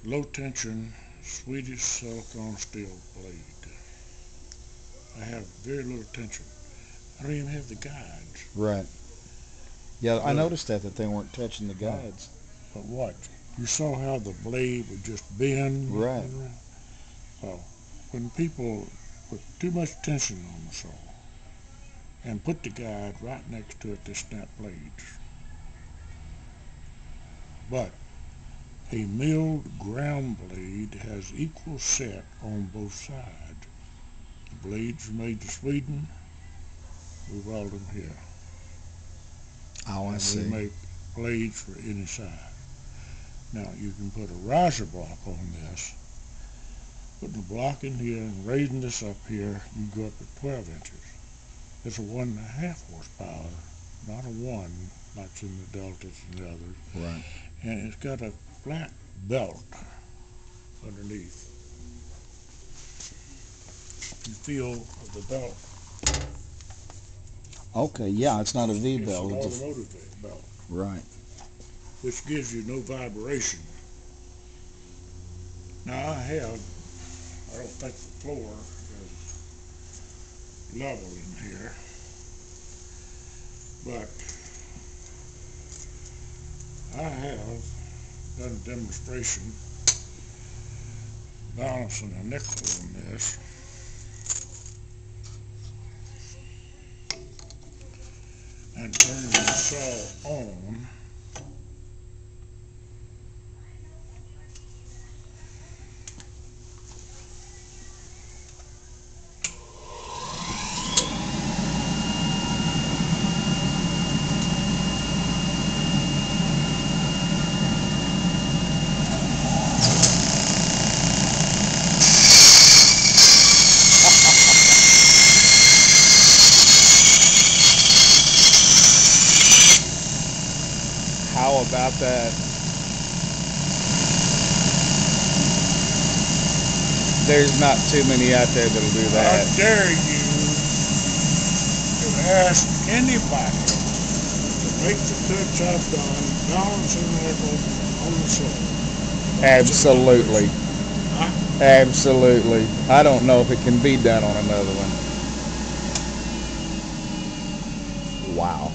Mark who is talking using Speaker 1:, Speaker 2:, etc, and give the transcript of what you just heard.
Speaker 1: low tension Swedish silicone steel blade. I have very little tension. I don't even have the guides.
Speaker 2: Right. Yeah, I noticed that they weren't touching the guides.
Speaker 1: But what? You saw how the blade would just bend.
Speaker 2: Right.
Speaker 1: Well, when people put too much tension on the saw and put the guide right next to it, they snap blades. But a milled ground blade has equal set on both sides. The blades are made in Sweden. We weld them here.
Speaker 2: Oh, I see.
Speaker 1: We make blades for any side. Now you can put a riser block on this. Putting the block in here and raising this up here, you go up to 12 inches. It's a 1.5 horsepower, not a 1 like it's in the Deltas and the others.
Speaker 2: Right.
Speaker 1: And it's got a flat belt underneath. You feel the belt.
Speaker 2: Okay, yeah, it's not a V
Speaker 1: It's
Speaker 2: belt.
Speaker 1: an automotive belt.
Speaker 2: Right.
Speaker 1: Which gives you no vibration. Now I don't think the floor is level in here, but I have done a demonstration balancing a nickel on this. And turning the saw on.
Speaker 2: How about that? There's not too many out there that'll do that.
Speaker 1: I dare you to ask anybody to make the cuts I've done, balancing the nickel on the saw.
Speaker 2: Absolutely.
Speaker 1: Huh?
Speaker 2: Absolutely. I don't know if it can be done on another one. Wow.